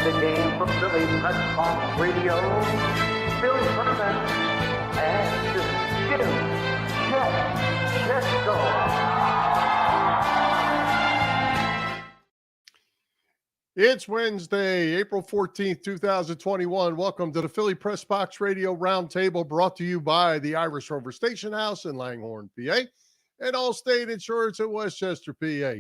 the game from Philly Pressbox Radio, Bill Clement and Jim Chet Chesto. It's Wednesday, April 14th, 2021. Welcome to the Philly Pressbox Radio Roundtable, brought to you by the Irish Rover Station House in Langhorne, PA, and Allstate Insurance in Westchester, PA.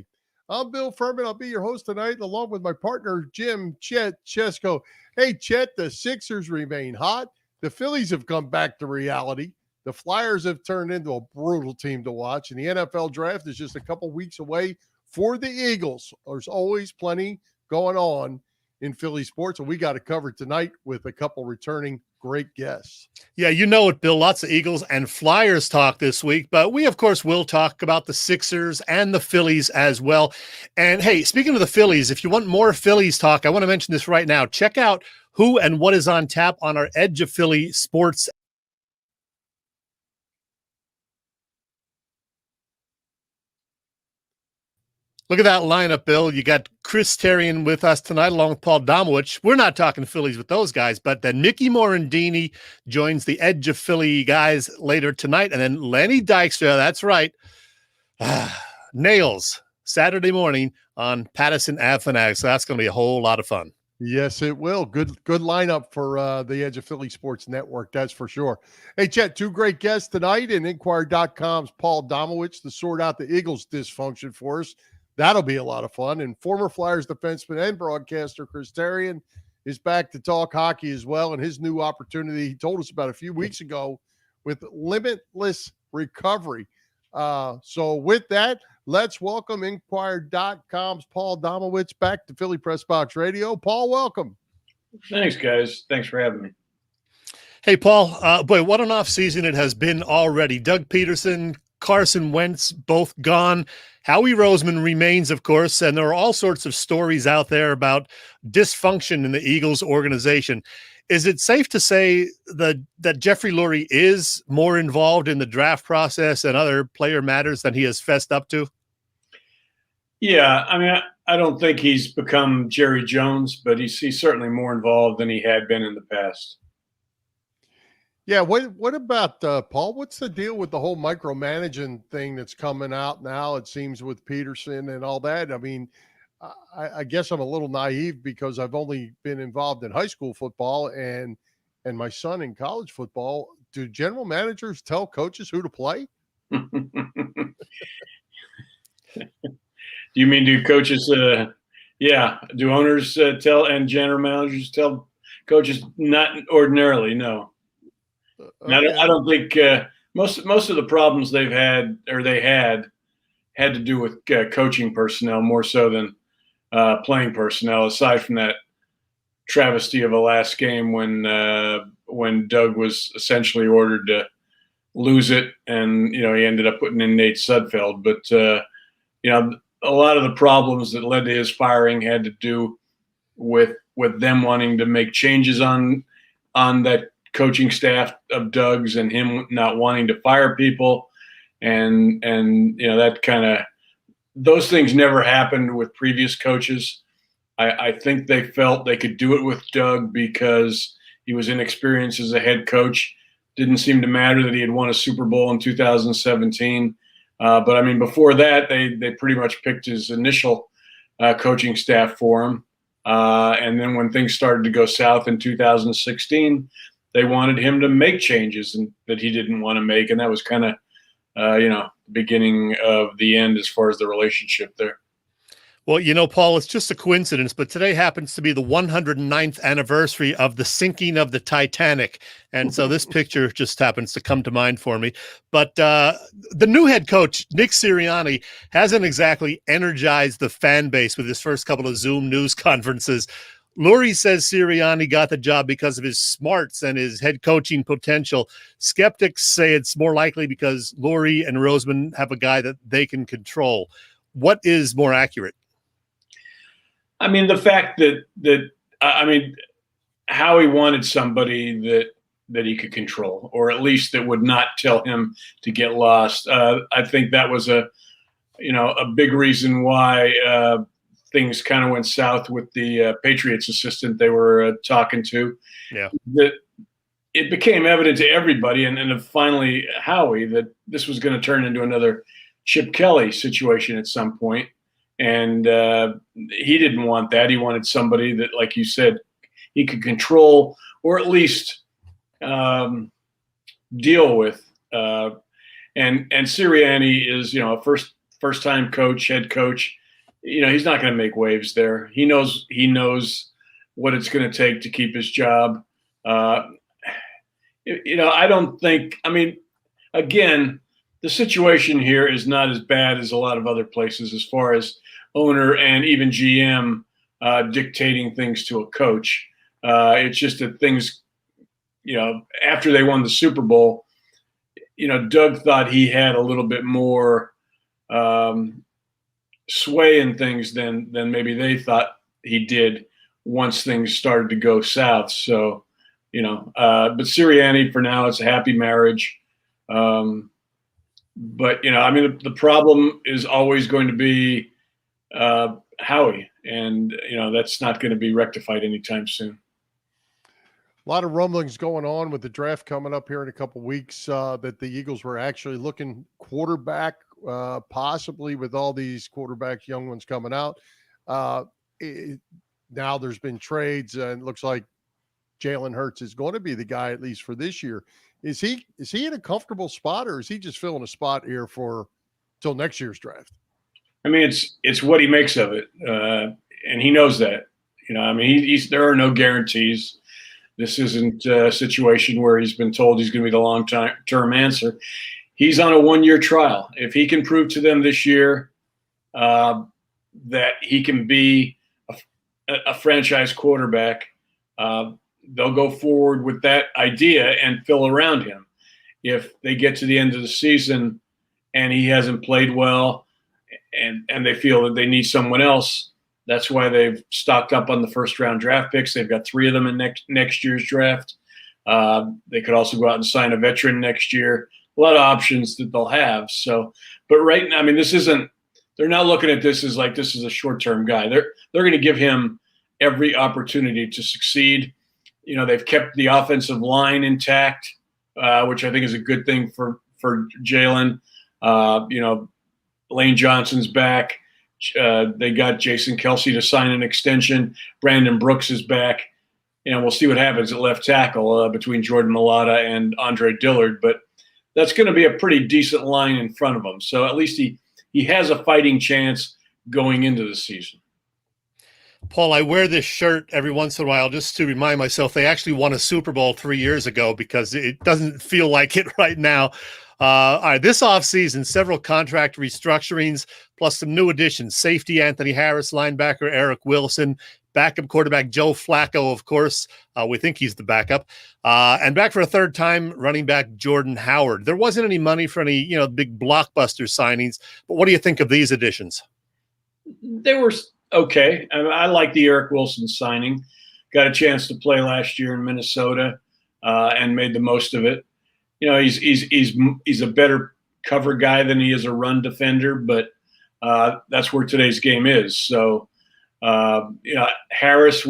I'm Bill Furman. I'll be your host tonight, along with my partner, Jim Chet Chesko. Hey, Chet, the Sixers remain hot. The Phillies have come back to reality. The Flyers have turned into a brutal team to watch, and the NFL draft is just a couple weeks away for the Eagles. There's always plenty going on in Philly sports, and we got it covered tonight with a couple returning great guests. Yeah, you know it, Bill. Lots of Eagles and Flyers talk this week, but we, of course, will talk about the Sixers and the Phillies as well. And hey, speaking of the Phillies, if you want more Phillies talk, I want to mention this right now. Check out who and what is on tap on our Edge of Philly Sports. Look at that lineup, Bill. You got Chris Therien with us tonight, along with Paul Domowitch. We're not talking Phillies with those guys, but then Mickey Morandini joins the Edge of Philly guys later tonight. And then Lenny Dykstra, that's right, nails Saturday morning on Patterson Ave Fanatics. So that's going to be a whole lot of fun. Yes, it will. Good lineup for the Edge of Philly Sports Network, that's for sure. Hey, Chet, two great guests tonight, and Inquirer.com's Paul Domowitch to sort out the Eagles' dysfunction for us. That'll be a lot of fun. And former Flyers defenseman and broadcaster Chris Therien is back to talk hockey as well, and his new opportunity he told us about a few weeks ago with Limitless Recovery. So with that, let's welcome Inquirer.com's Paul Domowitch back to Philly Pressbox Radio. Paul, welcome. Thanks, guys. Thanks for having me. Hey, Paul, boy, what an off season it has been already. Doug Peterson, Carson Wentz, both gone. Howie Roseman remains, of course, and there are all sorts of stories out there about dysfunction in the Eagles organization. Is it safe to say that Jeffrey Lurie is more involved in the draft process and other player matters than he has fessed up to? Yeah, I mean, I don't think he's become Jerry Jones, but he's certainly more involved than he had been in the past. Yeah, what about Paul? What's the deal with the whole micromanaging thing that's coming out now? It seems with Peterson and all that. I mean, I guess I'm a little naive because I've only been involved in high school football and my son in college football. Do general managers tell coaches who to play? You mean do coaches? Do owners tell and general managers tell coaches? Not ordinarily, no. Okay. I don't think most of the problems they had to do with coaching personnel more so than playing personnel. Aside from that travesty of a last game when Doug was essentially ordered to lose it, and he ended up putting in Nate Sudfeld. But a lot of the problems that led to his firing had to do with them wanting to make changes on that coaching staff of Doug's and him not wanting to fire people. And that kind of, those things never happened with previous coaches. I think they felt they could do it with Doug because he was inexperienced as a head coach. Didn't seem to matter that he had won a Super Bowl in 2017. But I mean, before that, they pretty much picked his initial coaching staff for him. And then when things started to go south in 2016, they wanted him to make changes that he didn't want to make. And that was kind of, the beginning of the end as far as the relationship there. Well, Paul, it's just a coincidence, but today happens to be the 109th anniversary of the sinking of the Titanic. And so this picture just happens to come to mind for me. But the new head coach, Nick Sirianni, hasn't exactly energized the fan base with his first couple of Zoom news conferences. Lurie says Sirianni got the job because of his smarts and his head coaching potential. Skeptics say it's more likely because Lurie and Roseman have a guy that they can control. What is more accurate? I mean, the fact that Howie wanted somebody that he could control, or at least that would not tell him to get lost. I think that was a big reason why things kind of went south with the Patriots assistant they were talking to. Yeah. That it became evident to everybody, and finally Howie, that this was going to turn into another Chip Kelly situation at some point. And he didn't want that. He wanted somebody that, like you said, he could control or at least deal with. And Sirianni is, a first time coach, head coach. He's not going to make waves there. He knows what it's going to take to keep his job. I don't think. I mean, again, the situation here is not as bad as a lot of other places as far as owner and even GM dictating things to a coach. It's just that things, after they won the Super Bowl, Doug thought he had a little bit more sway in things than maybe they thought he did once things started to go south. So, but Sirianni, for now, it's a happy marriage. But, the problem is always going to be Howie, and, that's not going to be rectified anytime soon. A lot of rumblings going on with the draft coming up here in a couple of weeks that the Eagles were actually looking quarterback, possibly with all these quarterback young ones coming out. Now there's been trades, and it looks like Jalen Hurts is going to be the guy, at least for this year. Is he in a comfortable spot, or is he just filling a spot here till next year's draft? I mean, it's what he makes of it, and he knows that. There are no guarantees. This isn't a situation where he's been told he's going to be the long-term answer. He's on a one-year trial. If he can prove to them this year that he can be a franchise quarterback, they'll go forward with that idea and fill around him. If they get to the end of the season and he hasn't played well and they feel that they need someone else, that's why they've stocked up on the first-round draft picks. They've got 3 of them in next year's draft. They could also go out and sign a veteran next year. A lot of options that they'll have. So, but right now, they're not looking at this as like this is a short-term guy. They're going to give him every opportunity to succeed. They've kept the offensive line intact, which I think is a good thing for Jalen. Lane Johnson's back. They got Jason Kelsey to sign an extension. Brandon Brooks is back. We'll see what happens at left tackle between Jordan Mailata and Andre Dillard. But that's going to be a pretty decent line in front of him. So at least he has a fighting chance going into the season. Paul, I wear this shirt every once in a while just to remind myself they actually won a Super Bowl 3 years ago, because it doesn't feel like it right now. All right, this offseason, several contract restructurings, plus some new additions. Safety Anthony Harris, linebacker Eric Wilson, backup quarterback Joe Flacco, of course. We think he's the backup. And back for a third time, running back Jordan Howard. There wasn't any money for any, big blockbuster signings. But what do you think of these additions? They were okay. I like the Eric Wilson signing. Got a chance to play last year in Minnesota and made the most of it. He's a better cover guy than he is a run defender, but that's where today's game is. So, Harris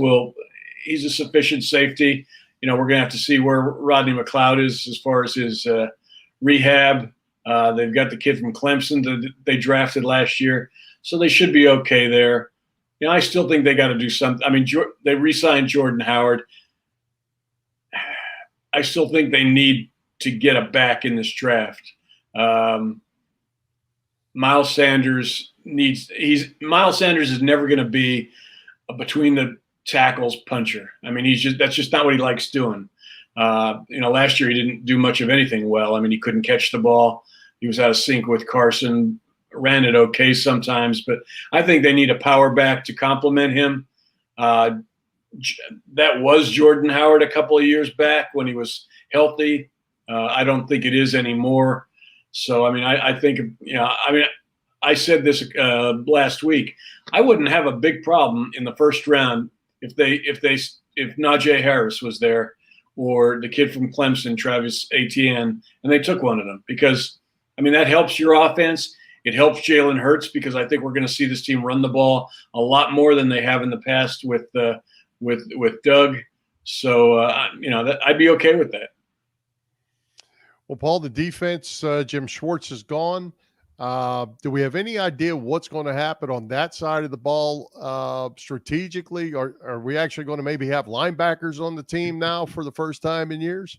he's a sufficient safety. We're going to have to see where Rodney McLeod is as far as his rehab. They've got the kid from Clemson that they drafted last year, so they should be okay there. I still think they got to do something. They re-signed Jordan Howard. I still think they need to get a back in this draft. Miles Sanders is never going to be a between the tackles puncher. That's just not what he likes doing. Last year he didn't do much of anything well. He couldn't catch the ball. He was out of sync with Carson, ran it okay sometimes, but I think they need a power back to complement him. That was Jordan Howard a couple of years back when he was healthy. I don't think it is anymore. So, I think, I said this last week. I wouldn't have a big problem in the first round if Najee Harris was there, or the kid from Clemson, Travis Etienne, and they took one of them, because that helps your offense. It helps Jalen Hurts because I think we're going to see this team run the ball a lot more than they have in the past with Doug. So I'd be okay with that. Well, Paul, the defense, Jim Schwartz is gone. Do we have any idea what's going to happen on that side of the ball strategically? Are we actually going to maybe have linebackers on the team now for the first time in years?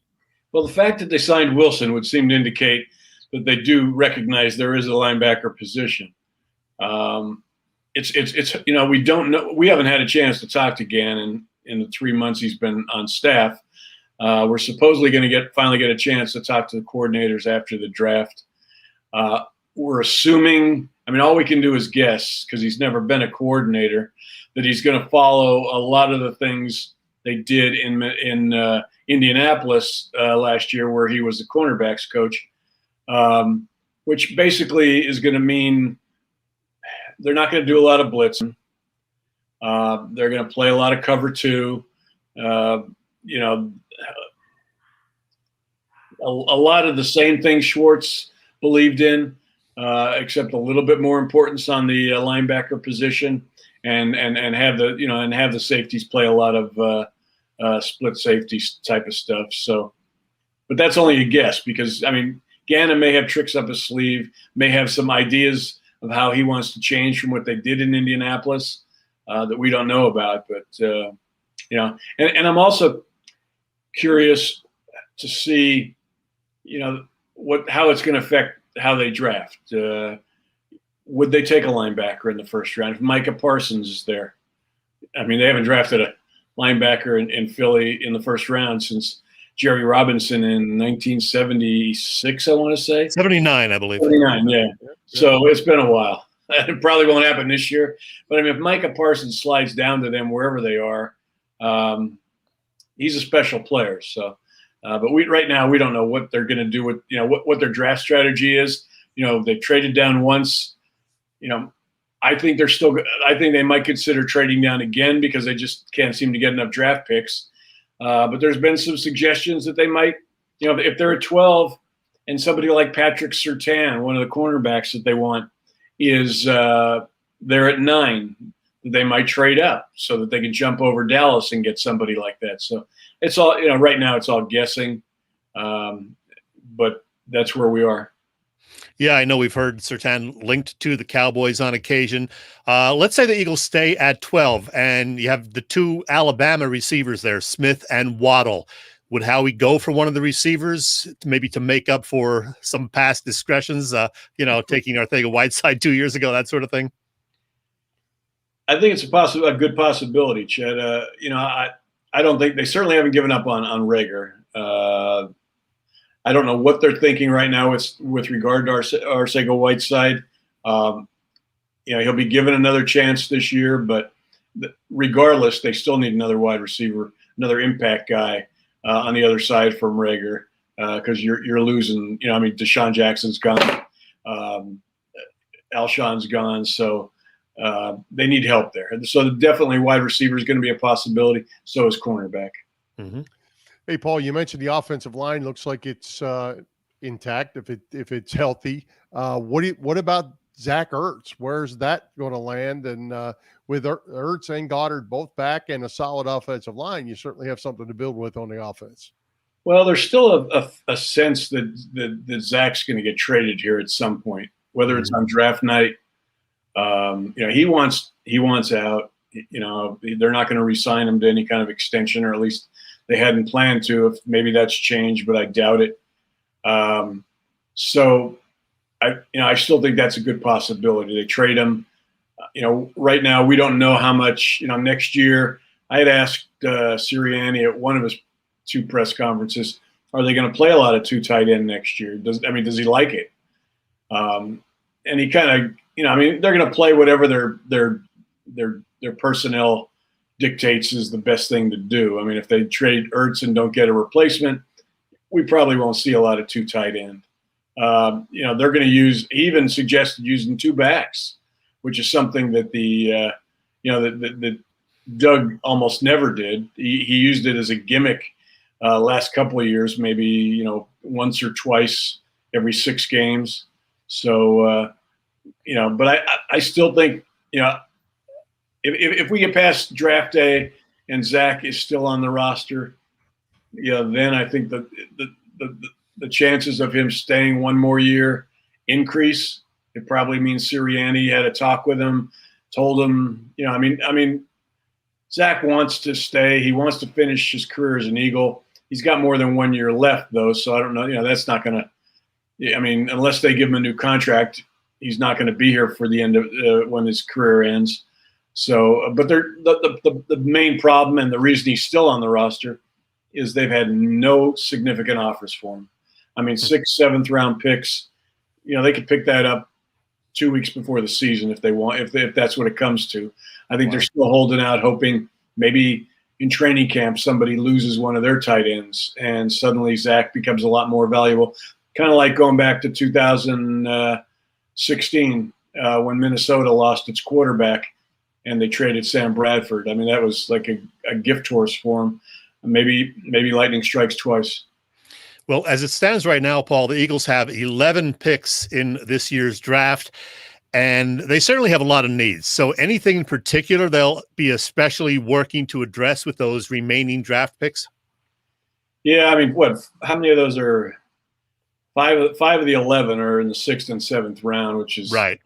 Well, the fact that they signed Wilson would seem to indicate that they do recognize there is a linebacker position. It's we don't know. We haven't had a chance to talk to Gannon in the 3 months he's been on staff. We're supposedly going to finally get a chance to talk to the coordinators after the draft. We're assuming, all we can do is guess because he's never been a coordinator, that he's going to follow a lot of the things they did in Indianapolis last year where he was the cornerbacks coach, which basically is going to mean they're not going to do a lot of blitzing. They're going to play a lot of cover two. A lot of the same things Schwartz believed in, except a little bit more importance on the linebacker position, and have the safeties play a lot of split safety type of stuff. So, but that's only a guess because Gannon may have tricks up his sleeve, may have some ideas of how he wants to change from what they did in Indianapolis that we don't know about. But and I'm also curious to see, how it's going to affect how they draft. Would they take a linebacker in the first round if Micah Parsons is there? They haven't drafted a linebacker in Philly in the first round since Jerry Robinson in 1976, I want to say. 79, I believe. 79, yeah. So it's been a while. It probably won't happen this year. But if Micah Parsons slides down to them wherever they are, he's a special player. So, but right now we don't know what they're going to do with what their draft strategy is. They traded down once. I think they're still. I think they might consider trading down again because they just can't seem to get enough draft picks. But there's been some suggestions that they might, if they're at 12 and somebody like Patrick Surtain, one of the cornerbacks that they want, is they're at 9, they might trade up so that they can jump over Dallas and get somebody like that. So it's all, right now it's all guessing, but that's where we are. Yeah, I know we've heard Surtain linked to the Cowboys on occasion. Let's say the Eagles stay at 12 and you have the 2 Alabama receivers there, Smith and Waddle. Would Howie go for one of the receivers maybe to make up for some past discretions, taking our thing a Whiteside 2 years ago, that sort of thing? I think it's a good possibility, Chet. I don't think they certainly haven't given up on Rager. I don't know what they're thinking right now with regard to Arcega-Whiteside. He'll be given another chance this year, but regardless, they still need another wide receiver, another impact guy on the other side from Rager because you're losing. Deshaun Jackson's gone, Alshon's gone, so they need help there. So definitely wide receiver is going to be a possibility. So is cornerback. Mm-hmm. Hey, Paul, you mentioned the offensive line looks like it's intact if it's healthy. What about Zach Ertz? Where's that going to land? And with Ertz and Goddard both back and a solid offensive line, you certainly have something to build with on the offense. Well, there's still a sense that Zach's going to get traded here at some point, whether it's on draft night. He wants out. They're not going to re-sign him to any kind of extension, or at least they hadn't planned to. If maybe that's changed, but I doubt it. So I still think that's a good possibility. They trade him. Right now we don't know how much. Next year, I had asked Sirianni at one of his 2 press conferences, are they going to play a lot of 2 tight end next year? Does he like it? And he kind of, they're going to play whatever their personnel dictates is the best thing to do. If they trade Ertz and don't get a replacement, we probably won't see a lot of 2 tight end. They're going to he even suggested using 2 backs, which is something that that Doug almost never did. He used it as a gimmick last couple of years, maybe once or twice every 6 games. So But I still think, if we get past draft day and Zach is still on the roster, then I think that the chances of him staying one more year increase. It probably means Sirianni had a talk with him, told him, Zach wants to stay. He wants to finish his career as an Eagle. He's got more than 1 year left, though, so I don't know. That's not going to – unless they give him a new contract, he's not going to be here for the end of when his career ends. So, but the main problem and the reason he's still on the roster is they've had no significant offers for him. 6th, 7th round picks, they could pick that up 2 weeks before the season if they want, if that's what it comes to. I think they're still holding out, hoping maybe in training camp somebody loses one of their tight ends and suddenly Zach becomes a lot more valuable. Kind of like going back to 2016 when Minnesota lost its quarterback and they traded Sam Bradford. That was like a gift horse for him. Maybe lightning strikes twice. Well, as it stands right now, Paul, the Eagles have 11 picks in this year's draft, and they certainly have a lot of needs. So anything in particular they'll be especially working to address with those remaining draft picks? Yeah, how many of those are five of the 11 are in the 6th and 7th round, which is right.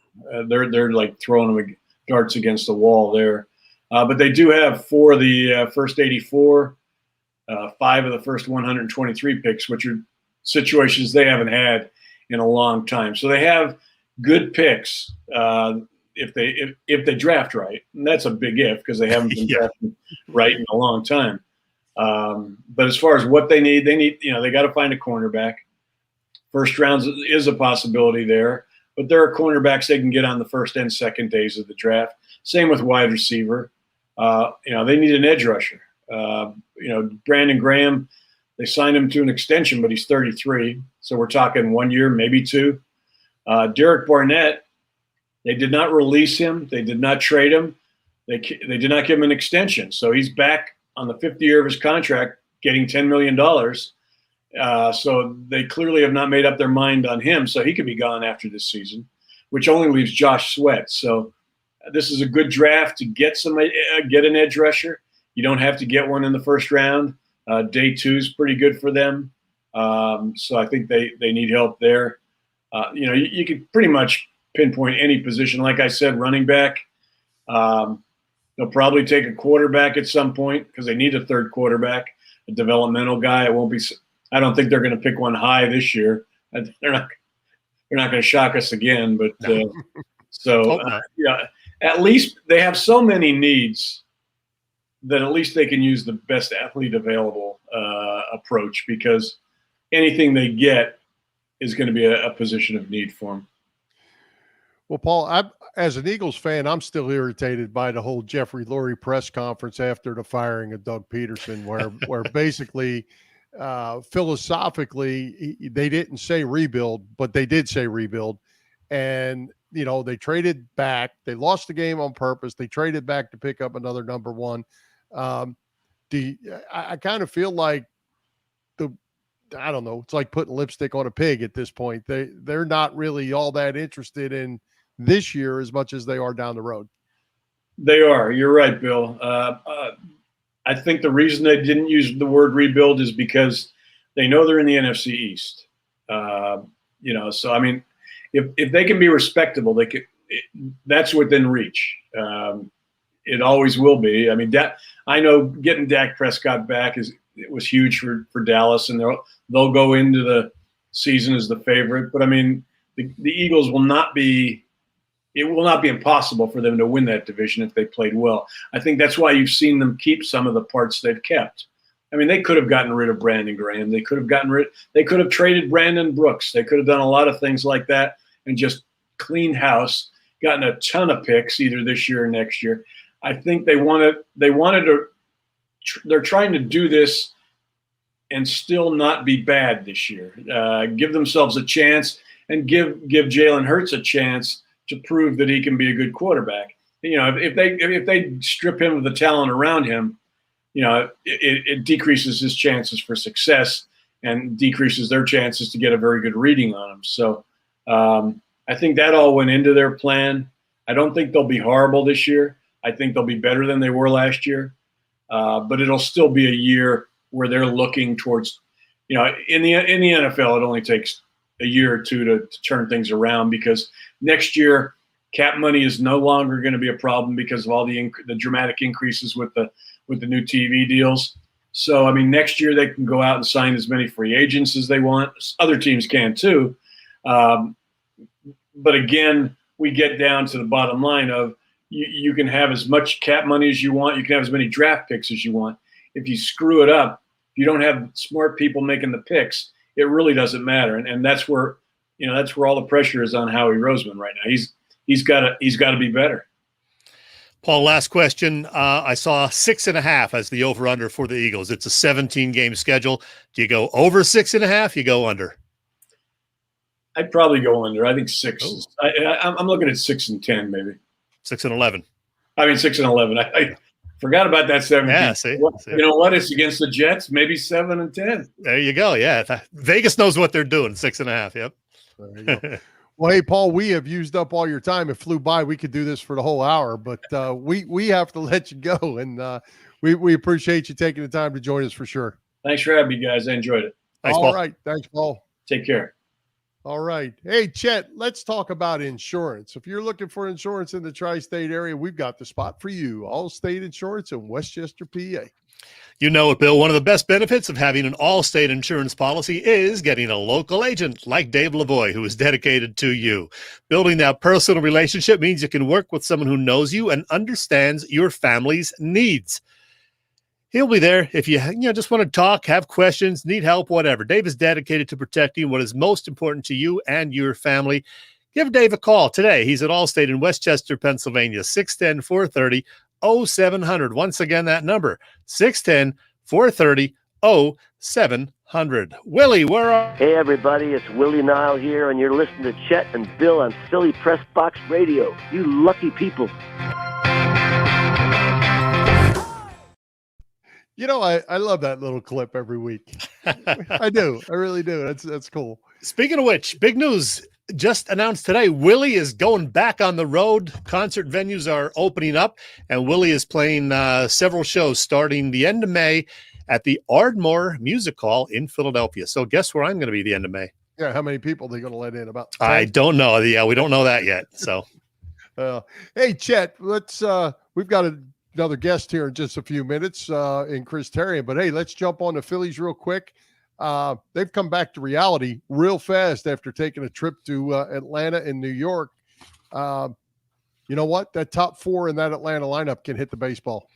They're like throwing them darts against the wall there. But they do have 4 of the first 84, 5 of the first 123 picks, which are situations they haven't had in a long time. So they have good picks if they draft right, and that's a big if because they haven't been drafting right in a long time. But as far as what they need, they got to find a cornerback. First round is a possibility there, but there are cornerbacks they can get on the first and second days of the draft. Same with wide receiver. They need an edge rusher. Brandon Graham, they signed him to an extension, but he's 33. So we're talking 1 year, maybe 2. Derek Barnett, they did not release him. They did not trade him. They did not give him an extension. So he's back on the 5th year of his contract, getting $10 million. So they clearly have not made up their mind on him. So he could be gone after this season, which only leaves Josh Sweat. So this is a good draft to get an edge rusher. You don't have to get one in the first round. Day 2 is pretty good for them. So I think they need help there. You could pretty much pinpoint any position. Like I said, running back. They'll probably take a quarterback at some point because they need a third quarterback, a developmental guy. It won't be. I don't think they're going to pick one high this year. They're not going to shock us again. But at least they have so many needs that at least they can use the best athlete available approach, because anything they get is going to be a position of need for them. Well, Paul, as an Eagles fan, I'm still irritated by the whole Jeffrey Lurie press conference after the firing of Doug Peterson, where basically philosophically they didn't say rebuild, but they did say rebuild. And, they traded back. They lost the game on purpose. They traded back to pick up another number 1. I kind of feel like I don't know. It's like putting lipstick on a pig at this point. They're not really all that interested in this year as much as they are down the road. They are. You're right, Bill. I think the reason they didn't use the word rebuild is because they know they're in the NFC East. So if they can be respectable, that's within reach. It always will be. I know getting Dak Prescott back it was huge for Dallas, and they'll go into the season as the favorite. But the Eagles will not be. It will not be impossible for them to win that division if they played well. I think that's why you've seen them keep some of the parts they've kept. They could have gotten rid of Brandon Graham. They could have traded Brandon Brooks. They could have done a lot of things like that and just cleaned house, gotten a ton of picks either this year or next year. I think they're trying to do this and still not be bad this year. Give themselves a chance and give Jalen Hurts a chance to prove that he can be a good quarterback. If they strip him of the talent around him, it decreases his chances for success and decreases their chances to get a very good reading on him. So I I think that all went into their plan. I don't think they'll be horrible this year. I think they'll be better than they were last year. But it'll still be a year where they're looking towards, in the NFL, it only takes a year or two to turn things around, because next year cap money is no longer going to be a problem because of all the dramatic increases with the new TV deals. So, I mean, next year they can go out and sign as many free agents as they want. Other teams can too. But again, we get down to the bottom line of you can have as much cap money as you want. You can have as many draft picks as you want. If you screw it up, if you don't have smart people making the picks, it really doesn't matter. And that's where, that's where all the pressure is on Howie Roseman right now. He's got to be better. Paul, last question. I saw 6.5 as the over-under for the Eagles. It's a 17-game schedule. Do you go over 6.5? You go under? I'd probably go under. I think 6. I'm looking at 6 and 10, maybe. 6 and 11. I mean, 6 and 11. I forgot about that 17. Yeah, see? You know what? It's against the Jets. Maybe 7 and 10. There you go. Yeah, Vegas knows what they're doing. 6.5. Yep. There you go. Well, hey, Paul, we have used up all your time. It flew by. We could do this for the whole hour, but we have to let you go, and we appreciate you taking the time to join us for sure. Thanks for having me, guys. I enjoyed it. Thanks, all Paul. right. Thanks, Paul. Take care. All right. Hey, Chet, let's talk about insurance. If you're looking for insurance in the tri-state area, we've got the spot for you. Allstate Insurance in Westchester, PA. You know it, Bill. One of the best benefits of having an Allstate insurance policy is getting a local agent like Dave Lavoie, who is dedicated to you. Building that personal relationship means you can work with someone who knows you and understands your family's needs. He'll be there if you just want to talk, have questions, need help, whatever. Dave is dedicated to protecting what is most important to you and your family. Give Dave a call today. He's at Allstate in Westchester, Pennsylvania, 610-430-0700. Once again, that number, 610-430-0700. Willie, where are... Hey, everybody, it's Willie Nile here, and you're listening to Chet and Bill on Philly Pressbox Radio. You lucky people. I love that little clip every week. I do. I really do. That's cool. Speaking of which, big news just announced today. Willie is going back on the road. Concert venues are opening up, and Willie is playing several shows starting the end of May at the Ardmore Music Hall in Philadelphia. So guess where I'm going to be the end of May? Yeah, how many people are they going to let in? About 10? I don't know. Yeah, we don't know that yet. So, hey, Chet, let's we've got another guest here in just a few minutes in Chris Therien. But, hey, let's jump on the Phillies real quick. They've come back to reality real fast after taking a trip to Atlanta and New York. You know what? That top 4 in that Atlanta lineup can hit the baseball.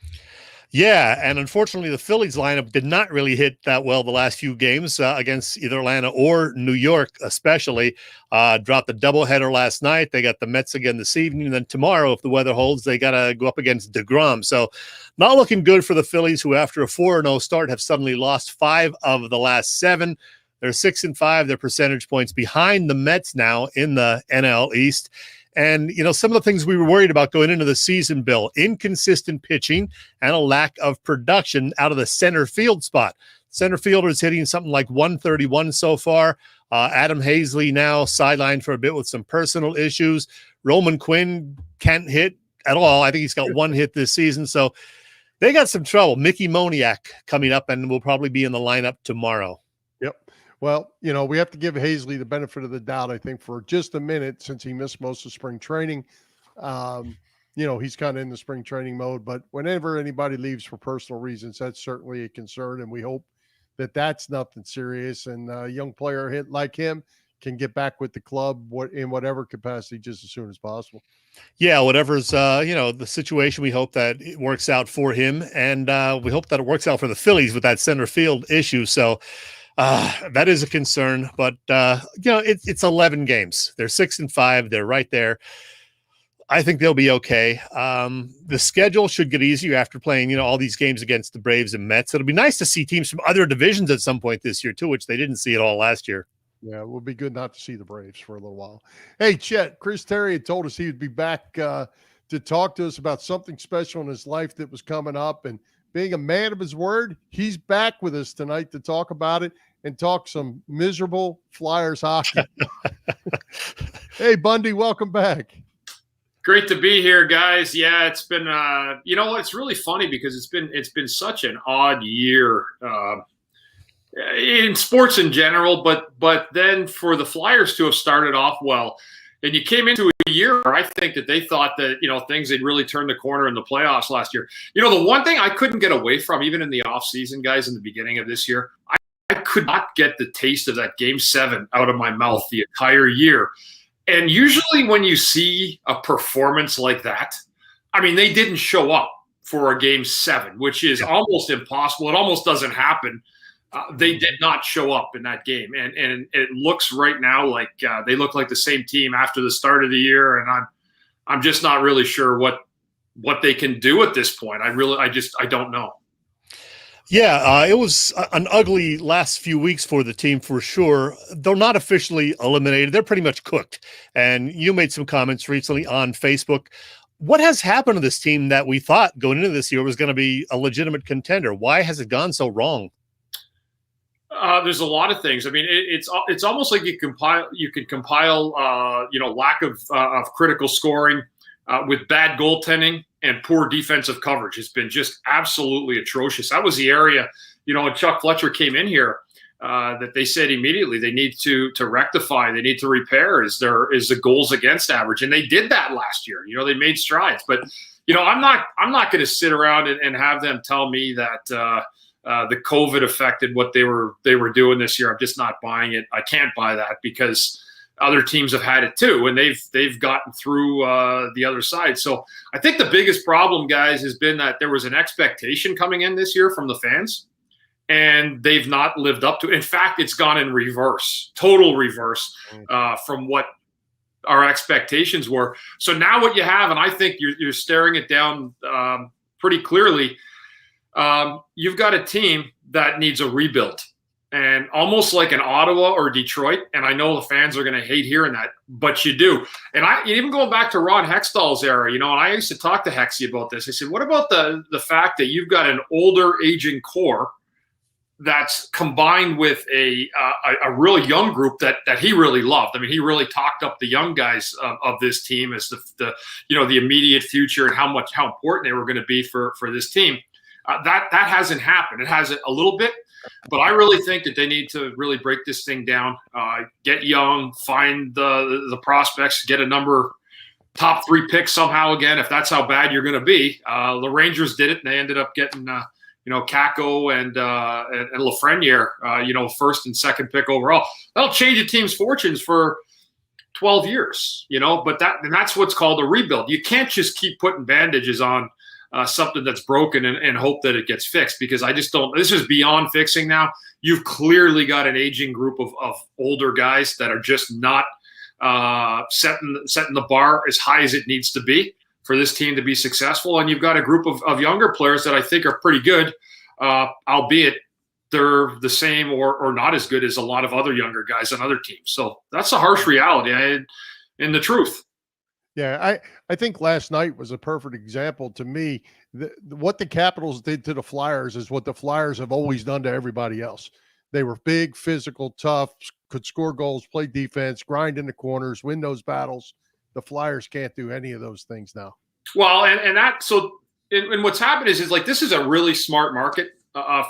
Yeah, and unfortunately, the Phillies lineup did not really hit that well the last few games against either Atlanta or New York, especially. Dropped a doubleheader last night. They got the Mets again this evening. And then tomorrow, if the weather holds, they got to go up against DeGrom. So not looking good for the Phillies, who after a 4-0 start have suddenly lost 5 of the last 7. They're 6-5. They're percentage points behind the Mets now in the NL East. And, some of the things we were worried about going into the season, Bill, inconsistent pitching and a lack of production out of the center field spot. Center fielder is hitting something like 131 so far. Adam Hazley now sidelined for a bit with some personal issues. Roman Quinn can't hit at all. I think he's got 1 hit this season. So they got some trouble. Mickey Moniak coming up and will probably be in the lineup tomorrow. Well, we have to give Hazley the benefit of the doubt, I think, for just a minute since he missed most of spring training. He's kind of in the spring training mode. But whenever anybody leaves for personal reasons, that's certainly a concern. And we hope that that's nothing serious. And a young player hit like him can get back with the club in whatever capacity just as soon as possible. Yeah, whatever's, the situation, we hope that it works out for him. And we hope that it works out for the Phillies with that center field issue. So, that is a concern, but it's 11 games. They're 6-5. They're right there. I think they'll be okay. The schedule should get easier after playing, all these games against the Braves and Mets. It'll be nice to see teams from other divisions at some point this year too, which they didn't see at all last year. Yeah, it would be good not to see the Braves for a little while. Hey, Chet, Chris Therien told us he would be back to talk to us about something special in his life that was coming up, and being a man of his word, he's back with us tonight to talk about it and talk some miserable Flyers hockey. Hey, Bundy, welcome back. Great to be here, guys. Yeah, it's been you know what? It's really funny because it's been such an odd year in sports in general, but then for the Flyers to have started off well, and you came into a year where I think that they thought that, you know, things had really turned the corner in the playoffs last year. You know, the one thing I couldn't get away from, even in the offseason, guys, in the beginning of this year, I could not get the taste of that Game 7 out of my mouth the entire year. And usually when you see a performance like that, I mean, they didn't show up for a Game 7, which is almost impossible. It almost doesn't happen. They did not show up in that game. And it looks right now like they look like the same team after the start of the year. And I'm just not really sure what they can do at this point. I don't know. Yeah, it was an ugly last few weeks for the team for sure. They're not officially eliminated. They're pretty much cooked. And you made some comments recently on Facebook. What has happened to this team that we thought going into this year was going to be a legitimate contender? Why has it gone so wrong? There's a lot of things. I mean, it's almost like you can compile you know, lack of critical scoring with bad goaltending and poor defensive coverage. It's been just absolutely atrocious. That was the area, you know, when Chuck Fletcher came in here, that they said immediately they need to rectify, they need to repair is the goals against average. And they did that last year. You know, they made strides. But, you know, I'm not going to sit around and have them tell me that the COVID affected what they were doing this year. I'm just not buying it. I can't buy that because other teams have had it too, and they've gotten through the other side. So I think the biggest problem, guys, has been that there was an expectation coming in this year from the fans, and they've not lived up to it. In fact, it's gone in reverse, total reverse from what our expectations were. So now what you have, and I think you're staring it down pretty clearly, you've got a team that needs a rebuild. And almost like an Ottawa or Detroit, and I know the fans are going to hate hearing that, but you do. And even going back to Ron Hextall's era, you know, and I used to talk to Hexy about this. I said, what about the fact that you've got an older aging core that's combined with a really young group that he really loved? I mean, he really talked up the young guys of this team as the you know, the immediate future and how important they were going to be for this team. That hasn't happened. It has a little bit. But I really think that they need to really break this thing down, get young, find the prospects, get a top 3 picks somehow again, if that's how bad you're going to be. The Rangers did it, and they ended up getting, you know, Kako and Lafreniere, you know, first and second pick overall. That'll change a team's fortunes for 12 years, you know, but that's what's called a rebuild. You can't just keep putting bandages on something that's broken and hope that it gets fixed, because I just don't. This is beyond fixing now. You've clearly got an aging group of older guys that are just not setting the bar as high as it needs to be for this team to be successful. And you've got a group of younger players that I think are pretty good, albeit they're the same or not as good as a lot of other younger guys on other teams. So that's a harsh reality and the truth. Yeah, I think last night was a perfect example to me. What the Capitals did to the Flyers is what the Flyers have always done to everybody else. They were big, physical, tough, could score goals, play defense, grind in the corners, win those battles. The Flyers can't do any of those things now. Well, and what's happened is like this is a really smart market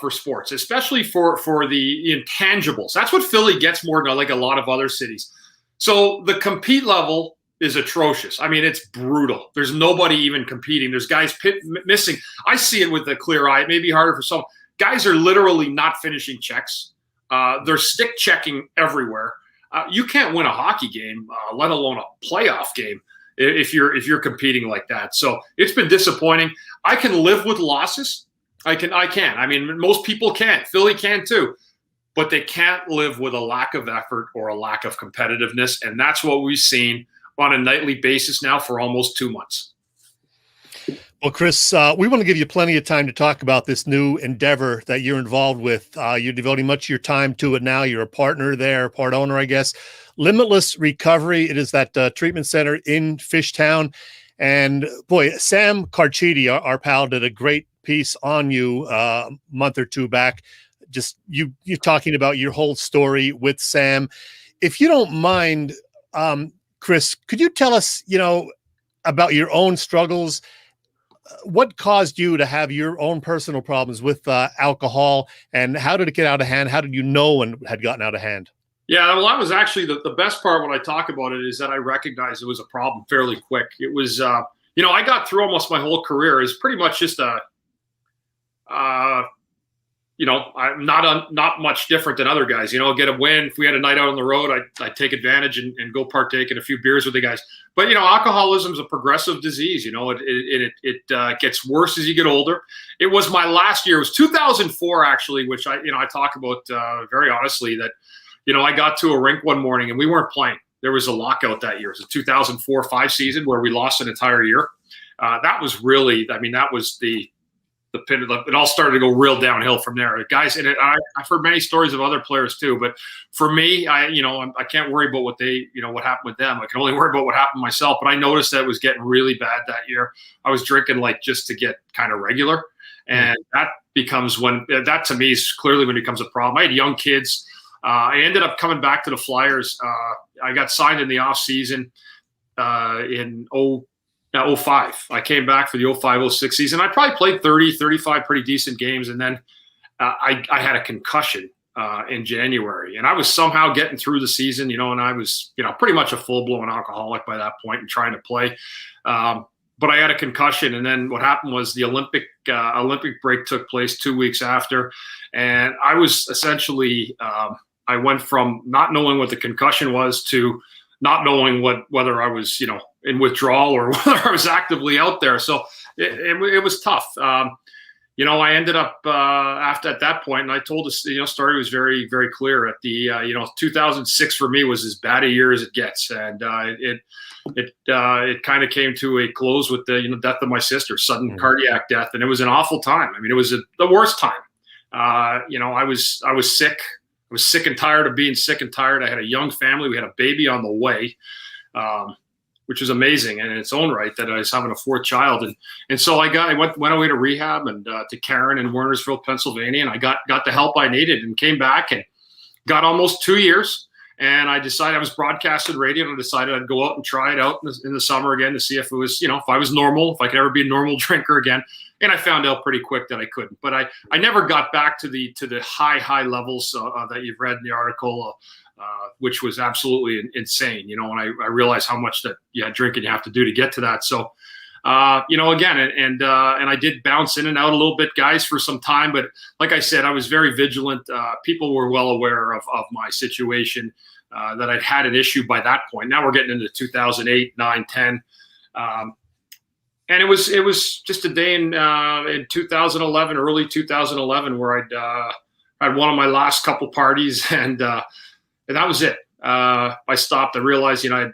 for sports, especially for the intangibles. That's what Philly gets more than like a lot of other cities. So the compete level is atrocious. I mean, it's brutal. There's nobody even competing. There's guys missing. I see it with a clear eye. It may be harder for some. Guys are literally not finishing checks. They're stick checking everywhere. You can't win a hockey game, let alone a playoff game, if you're competing like that. So it's been disappointing. I can live with losses. I can. I mean, most people can. Philly can too. But they can't live with a lack of effort or a lack of competitiveness. And that's what we've seen on a nightly basis now for almost 2 months. Well, Chris, we want to give you plenty of time to talk about this new endeavor that you're involved with. You're devoting much of your time to it now. You're a partner there, part owner, I guess. Limitless Recovery. It is that treatment center in Fishtown. And boy, Sam Carchidi, our pal, did a great piece on you a month or two back. Just you're talking about your whole story with Sam. If you don't mind, Chris, could you tell us, about your own struggles? What caused you to have your own personal problems with alcohol, and how did it get out of hand? How did you know when it had gotten out of hand? Yeah, well, that was actually the best part when I talk about it is that I recognized it was a problem fairly quick. It was, I got through almost my whole career as pretty much just I'm not much different than other guys. Get a win. If we had a night out on the road, I'd take advantage and go partake in a few beers with the guys. But alcoholism is a progressive disease. It gets worse as you get older. It was my last year. It was 2004 actually, which I talk about very honestly. That I got to a rink one morning and we weren't playing. There was a lockout that year. It was a 2004-05 season where we lost an entire year. That was really, that was the pit of it all started to go real downhill from there, guys. And I've heard many stories of other players too, but for me, I can't worry about what what happened with them. I can only worry about what happened myself. But I noticed that it was getting really bad that year. I was drinking just to get kind of regular, and that to me is clearly when it becomes a problem. I had young kids. I ended up coming back to the Flyers. I got signed in the off season in 05. I came back for the 05-06 season. I probably played 30, 35 pretty decent games. And then I had a concussion in January. And I was somehow getting through the season, and I was, pretty much a full-blown alcoholic by that point and trying to play. But I had a concussion. And then what happened was the Olympic break took place 2 weeks after. And I was essentially I went from not knowing what the concussion was to not knowing whether I was, in withdrawal or whether I was actively out there. So it was tough. I ended up at that point, and I told us, story was very, very clear. At the 2006 for me was as bad a year as it gets, and it kind of came to a close with the death of my sister, sudden cardiac death, and it was an awful time. It was the worst time. I was sick. I was sick and tired of being sick and tired. I had a young family. We had a baby on the way, which was amazing and in its own right that I was having a fourth child. And so I went away to rehab and to Karen in Wernersville, Pennsylvania, and I got the help I needed and came back and got almost 2 years. And I decided I was broadcasting radio, and I decided I'd go out and try it out in the summer again to see if it was, if I was normal, if I could ever be a normal drinker again. And I found out pretty quick that I couldn't. But I never got back to the high levels that you've read in the article, which was absolutely insane. And I realized how much that drinking you have to do to get to that. So, again, and I did bounce in and out a little bit, guys, for some time. But like I said, I was very vigilant. People were well aware of my situation, that I'd had an issue by that point. Now we're getting into 2008, 9, 10. And it was just a day in 2011, early 2011, where I'd had one of my last couple parties, and that was it. I stopped. I realized, I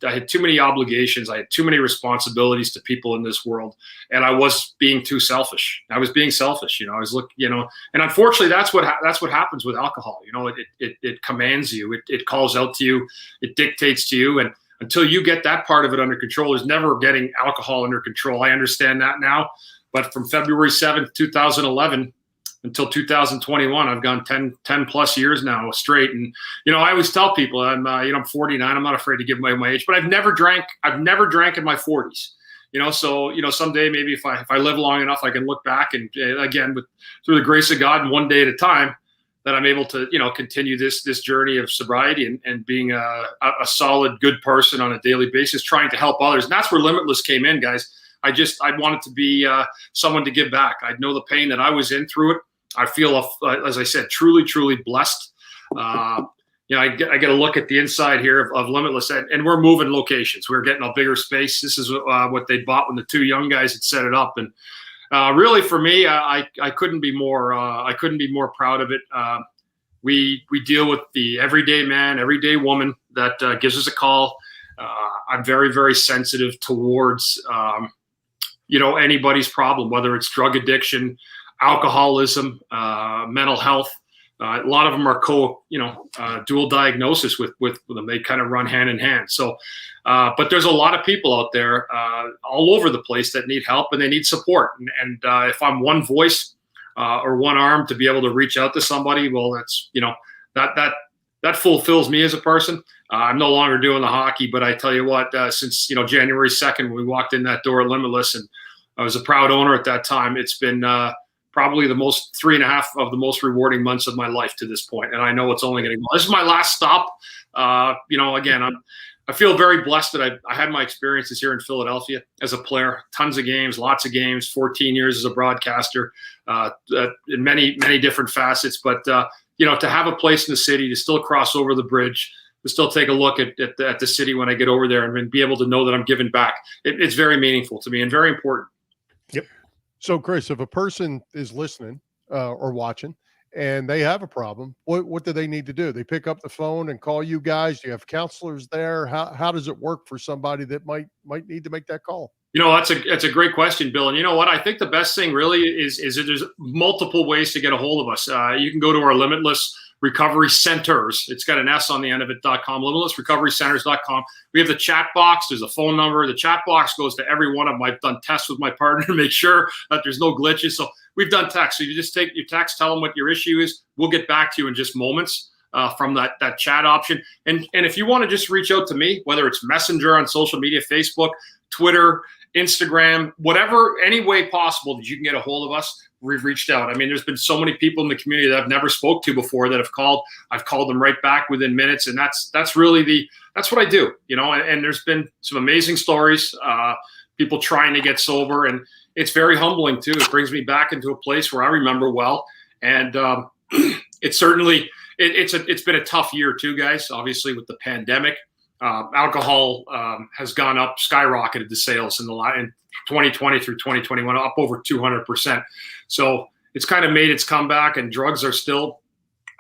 had too many obligations. I had too many responsibilities to people in this world, and I was being too selfish. I was being selfish. I was and unfortunately, that's what happens with alcohol. It commands you. It calls out to you. It dictates to you, and until you get that part of it under control, there's never getting alcohol under control. I understand that now, but from February 7th, 2011 until 2021, I've gone 10 plus years now straight. And, I always tell people I'm 49. I'm not afraid to give away my age, but I've never drank in my 40s, so, someday maybe if I live long enough, I can look back and again, through the grace of God and one day at a time, that I'm able to, continue this journey of sobriety and being a solid, good person on a daily basis, trying to help others. And that's where Limitless came in, guys. I wanted to be someone to give back. I know the pain that I was in through it. I feel, as I said, truly, truly blessed. I get a look at the inside here of Limitless, and we're moving locations. We're getting a bigger space. This is what they bought when the two young guys had set it up, and really for me, I couldn't be more proud of it. We deal with the everyday man, everyday woman that gives us a call. I'm very, very sensitive towards anybody's problem, whether it's drug addiction, alcoholism, mental health. A lot of them are dual diagnosis with them. They kind of run hand in hand. So, but there's a lot of people out there all over the place that need help and they need support. And if I'm one voice or one arm to be able to reach out to somebody, well, that's, that fulfills me as a person. I'm no longer doing the hockey, but I tell you what, since January 2nd, when we walked in that door at Limitless, and I was a proud owner at that time, it's been probably the most 3.5 of the most rewarding months of my life to this point. And I know it's only going to go. This is my last stop. Again, I feel very blessed that I had my experiences here in Philadelphia as a player, tons of games, lots of games, 14 years as a broadcaster, in many, many different facets. But, to have a place in the city, to still cross over the bridge, to still take a look at the city when I get over there and be able to know that I'm giving back, it's very meaningful to me and very important. Yep. So, Chris, if a person is listening or watching, and they have a problem, what do they need to do? They pick up the phone and call you guys? Do you have counselors there? How does it work for somebody that might need to make that call? That's a great question, Bill. And you know what? I think the best thing really is that there's multiple ways to get a hold of us. You can go to our Limitless Recovery Centers. It's got an S on the end of it.com, limitlessrecoverycenters.com. We have the chat box. There's a phone number. The chat box goes to every one of them. I've done tests with my partner to make sure that there's no glitches. So we've done text. So you just take your text, tell them what your issue is. We'll get back to you in just moments from that chat option. And if you want to just reach out to me, whether it's Messenger on social media, Facebook, Twitter, Instagram, whatever, any way possible that you can get a hold of us, we've reached out. I mean, there's been so many people in the community that I've never spoke to before that have called. I've called them right back within minutes. And that's really that's what I do, and there's been some amazing stories, people trying to get sober, and it's very humbling too. It brings me back into a place where I remember well. And it's certainly, it's been a tough year too, guys, obviously with the pandemic. Alcohol has gone up, skyrocketed the sales in 2020 through 2021, up over 200%. So it's kind of made its comeback, and drugs are still,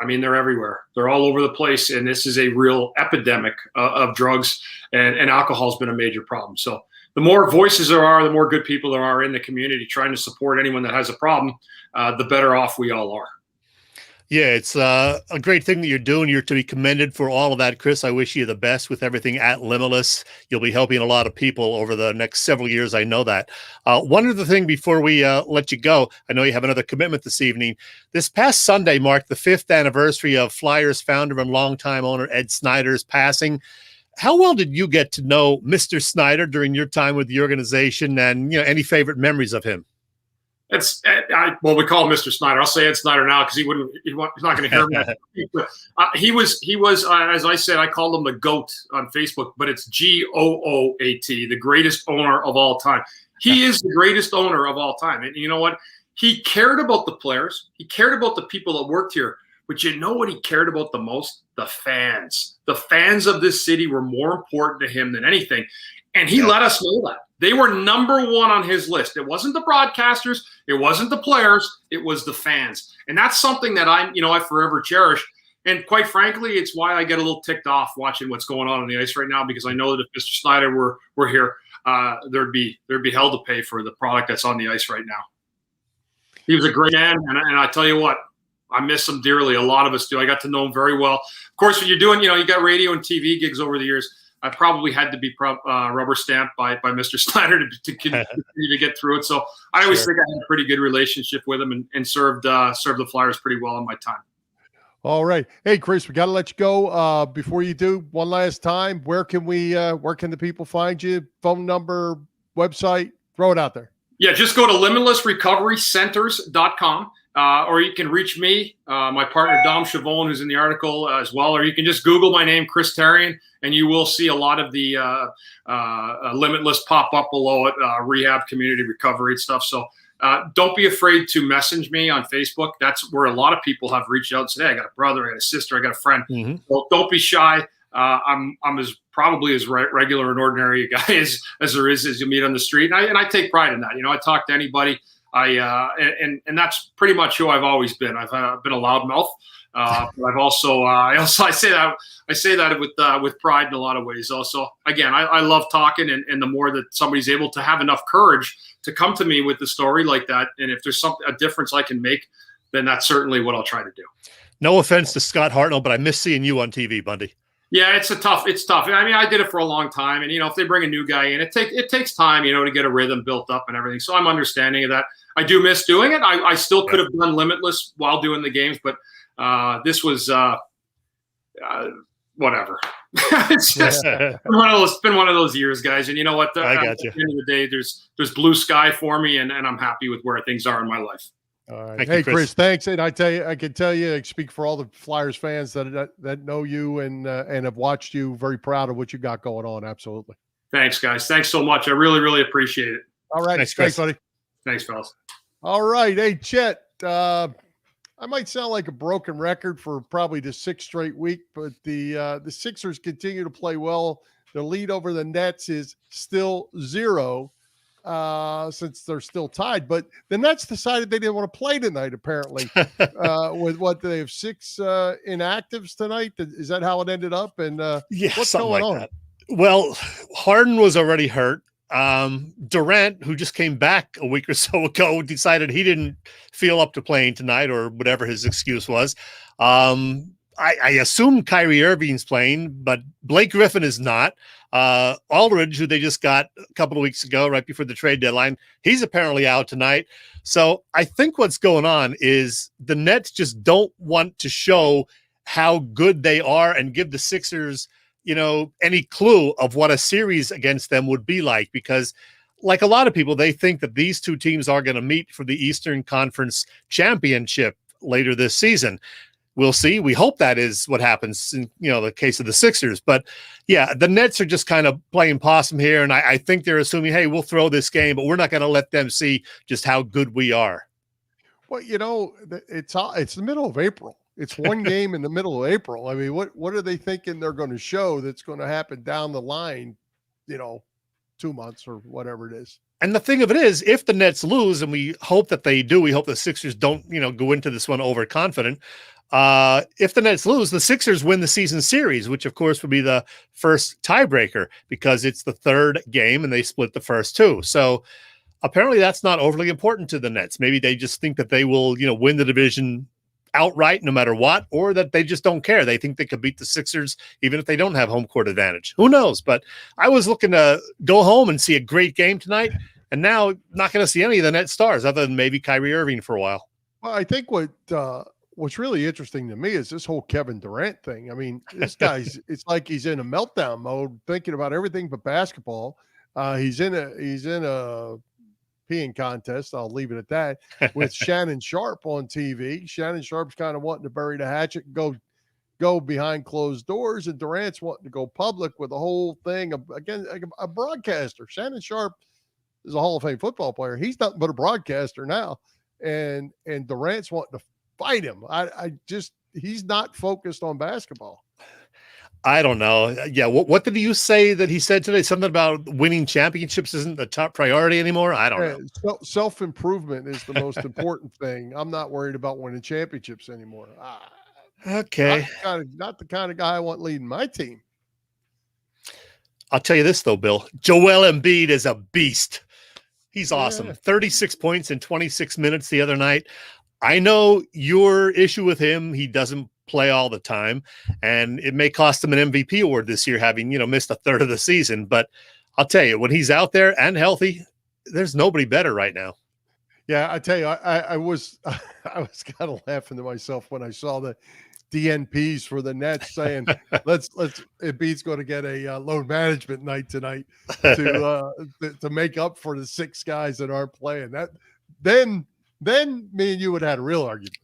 they're everywhere. They're all over the place. And this is a real epidemic of drugs, and alcohol has been a major problem. So the more voices there are, the more good people there are in the community trying to support anyone that has a problem, the better off we all are. Yeah, it's a great thing that you're doing. You're to be commended for all of that, Chris. I wish you the best with everything at Limitless. You'll be helping a lot of people over the next several years. I know that. One other thing before we let you go, I know you have another commitment this evening. This past Sunday marked the 5th anniversary of Flyers founder and longtime owner Ed Snider's passing. How well did you get to know Mr. Snider during your time with the organization, and any favorite memories of him? We call him Mr. Snider. I'll say Ed Snider now because he's not going to hear me. He was, as I said, I called him the GOAT on Facebook, but it's GOOAT, the greatest owner of all time. He is the greatest owner of all time. And you know what? He cared about the players. He cared about the people that worked here. But you know what he cared about the most? The fans. The fans of this city were more important to him than anything. And he let us know that. They were number one on his list. It wasn't the broadcasters. It wasn't the players. It was the fans. And that's something that I forever cherish. And quite frankly, it's why I get a little ticked off watching what's going on the ice right now, because I know that if Mr. Snider were here, there'd be hell to pay for the product that's on the ice right now. He was a great man. And I tell you what, I miss him dearly. A lot of us do. I got to know him very well. Of course, when you're doing, you got radio and TV gigs over the years, I probably had to be rubber stamped by Mr. Snider to continue to get through it. So I always think I had a pretty good relationship with him and served the Flyers pretty well in my time. All right. Hey, Chris, we got to let you go. Before you do, one last time, where can the people find you? Phone number, website, throw it out there. Yeah, just go to limitlessrecoverycenters.com. Or you can reach me, my partner, Dom Chavone, who's in the article as well. Or you can just Google my name, Chris Therien, and you will see a lot of the Limitless pop up below it, rehab, community recovery and stuff. So don't be afraid to message me on Facebook. That's where a lot of people have reached out and said, hey, I got a brother, I got a sister, I got a friend. Mm-hmm. So don't be shy. I'm probably as regular and ordinary a guy as there is as you meet on the street. And I take pride in that. I talk to anybody. And that's pretty much who I've always been. I've been a loudmouth, but I've also I say that with pride in a lot of ways. Also, again, I love talking, and the more that somebody's able to have enough courage to come to me with a story like that, and if there's a difference I can make, then that's certainly what I'll try to do. No offense to Scott Hartnell, but I miss seeing you on TV, Bundy. Yeah, it's tough. I did it for a long time, and if they bring a new guy in, it takes time, to get a rhythm built up and everything. So I'm understanding of that. I do miss doing it. I still could have done Limitless while doing the games, but this was whatever. It's just been one of those years, guys. And you know what? I got at you. the end of the day, there's blue sky for me, and I'm happy with where things are in my life. All right. Thank Hey, you, Chris, thanks. And I can tell you, I speak for all the Flyers fans that know you and have watched you. Very proud of what you got going on. Absolutely. Thanks, guys. Thanks so much. I really, really appreciate it. All right. Thanks, Chris. buddy. Thanks, fellas. All right. Hey, Chet, I might sound like a broken record for probably the sixth straight week, but the Sixers continue to play well. The lead over the Nets is still 0 since they're still tied. But the Nets decided they didn't want to play tonight, apparently, with what they have 6 inactives tonight. Is that how it ended up? And Yeah, what's something going like on? that. Well, Harden was already hurt. Durant, who just came back a week or so ago, decided he didn't feel up to playing tonight, or whatever his excuse was. I assume Kyrie Irving's playing, but Blake Griffin is not. Aldridge, who they just got a couple of weeks ago, right before the trade deadline, he's apparently out tonight. So I think what's going on is the Nets just don't want to show how good they are and give the Sixers, any clue of what a series against them would be like, because like a lot of people, they think that these two teams are going to meet for the Eastern Conference Championship later this season. We'll see. We hope that is what happens in, the case of the Sixers. But yeah, the Nets are just kind of playing possum here. And I think they're assuming, hey, we'll throw this game, but we're not going to let them see just how good we are. Well, it's the middle of April. It's one game in the middle of April. I mean, what are they thinking they're going to show that's going to happen down the line, 2 months or whatever it is? And the thing of it is, if the Nets lose, and we hope that they do, we hope the Sixers don't, go into this one overconfident. If the Nets lose, the Sixers win the season series, which of course would be the first tiebreaker because it's the third game and they split the first 2. So apparently that's not overly important to the Nets. Maybe they just think that they will, win the division outright no matter what, or that they just don't care. They think they could beat the Sixers even if they don't have home court advantage. Who knows? But I was looking to go home and see a great game tonight, and now not going to see any of the Net stars other than maybe Kyrie Irving for a while. Well, I think what's really interesting to me is this whole Kevin Durant thing. I mean, this guy's it's like he's in a meltdown mode, thinking about everything but basketball. He's in a peeing contest, I'll leave it at that, with Shannon Sharp on TV. Shannon Sharp's kind of wanting to bury the hatchet and go behind closed doors, and Durant's wanting to go public with the whole thing. Again, a broadcaster. Shannon Sharp is a Hall of Fame football player. He's nothing but a broadcaster now, and Durant's wanting to fight him. He's not focused on basketball. I don't know. Yeah. What did you say that he said today? Something about winning championships isn't the top priority anymore. I don't know. Self-improvement is the most important thing. I'm not worried about winning championships anymore. Okay. Not the kind of guy I want leading my team. I'll tell you this though, Bill. Joel Embiid is a beast. He's awesome. Yeah. 36 points in 26 minutes the other night. I know your issue with him. He doesn't play all the time, and it may cost him an MVP award this year, having, missed a third of the season. But I'll tell you, when he's out there and healthy, there's nobody better right now. Yeah, I tell you, I was kind of laughing to myself when I saw the DNPs for the Nets saying, let's Embiid's going to get a load management night tonight to make up for the 6 guys that aren't playing. That then me and you would have had a real argument.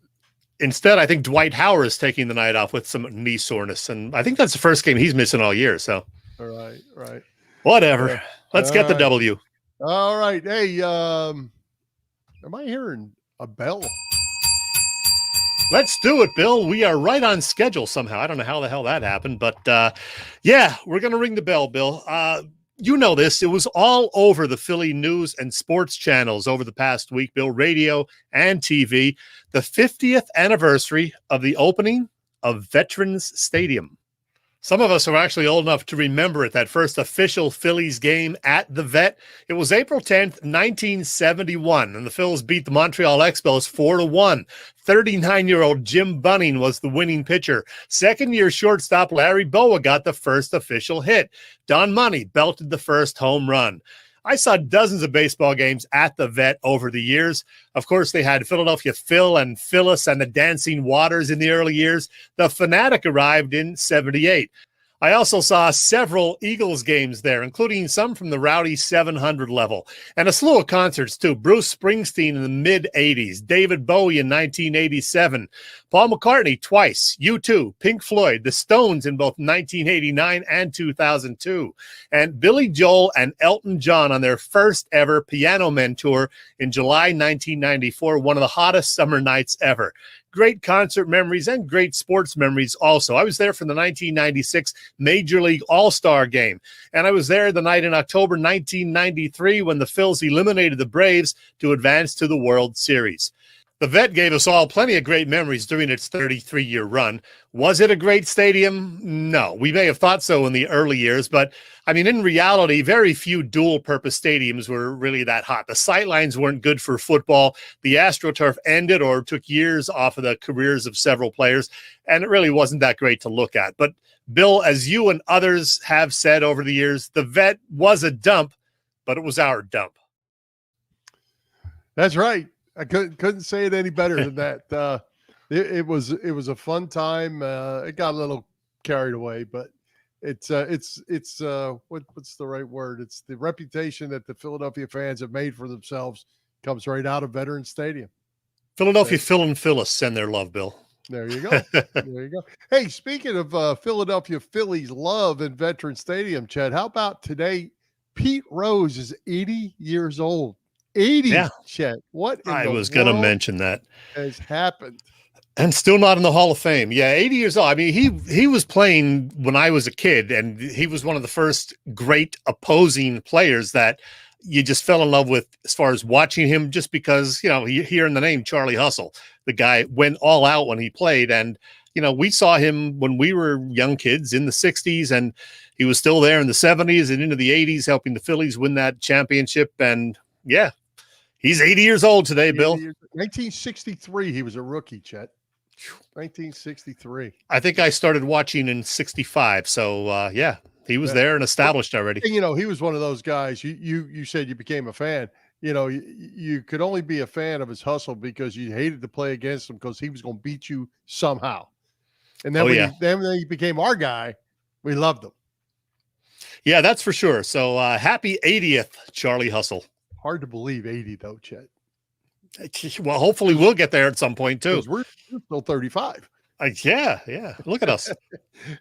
Instead, I think Dwight Howard is taking the night off with some knee soreness, and I think that's the first game he's missing all year. So, right, whatever. Yeah. Let's get the W. All right. Hey, am I hearing a bell? Let's do it, Bill. We are right on schedule somehow. I don't know how the hell that happened, but yeah, we're going to ring the bell, Bill. You know this. It was all over the Philly news and sports channels over the past week, Bill, radio and TV. The 50th anniversary of the opening of Veterans Stadium. Some of us are actually old enough to remember it, that first official Phillies game at the Vet. It was April 10th, 1971, and the Phils beat the Montreal Expos 4-1. 39-year-old Jim Bunning was the winning pitcher. Second-year shortstop Larry Bowa got the first official hit. Don Money belted the first home run. I saw dozens of baseball games at the Vet over the years. Of course, they had Philadelphia Phil and Phyllis and the Dancing Waters in the early years. The Fanatic arrived in 78. I also saw several Eagles games there, including some from the rowdy 700 level, and a slew of concerts too. Bruce Springsteen in the mid-'80s, David Bowie in 1987, Paul McCartney twice, U2, Pink Floyd, the Stones in both 1989 and 2002, and Billy Joel and Elton John on their first ever Piano Men tour in July 1994, one of the hottest summer nights ever. Great concert memories and great sports memories also. I was there for the 1996 Major League All-Star game, and I was there the night in October 1993 when the Phils eliminated the Braves to advance to the World Series. The Vet gave us all plenty of great memories during its 33-year run. Was it a great stadium? No. We may have thought so in the early years, but, I mean, in reality, very few dual-purpose stadiums were really that hot. The sightlines weren't good for football. The AstroTurf ended or took years off of the careers of several players, and it really wasn't that great to look at. But, Bill, as you and others have said over the years, the Vet was a dump, but it was our dump. That's right. I couldn't say it any better than that. It was a fun time. It got a little carried away, but it's what's the right word? It's the reputation that the Philadelphia fans have made for themselves comes right out of Veterans Stadium. Philadelphia Phil and Phyllis send their love, Bill. There you go. There you go. Hey, speaking of Philadelphia Phillies love in Veterans Stadium, Chet, how about today? Pete Rose is 80 years old. 80, yeah. Chet. What in I the was going to mention that has happened. And still not in the Hall of Fame. Yeah, 80 years old. I mean, he was playing when I was a kid, and he was one of the first great opposing players that you just fell in love with as far as watching him, just because, you know, hearing the name Charlie Hustle, the guy went all out when he played. And, you know, we saw him when we were young kids in the 60s, and he was still there in the 70s and into the 80s, helping the Phillies win that championship. And yeah, he's 80 years old today, Bill. 1963, he was a rookie, Chet. 1963. I think I started watching in 65. So, yeah, he was there and established already. And, you know, he was one of those guys. You said you became a fan. You know, you could only be a fan of his hustle because you hated to play against him because he was going to beat you somehow. And then when he became our guy, we loved him. Yeah, that's for sure. So happy 80th, Charlie Hustle. Hard to believe 80, though, Chet. Well, hopefully we'll get there at some point, too. We're still 35. Yeah. Look at us.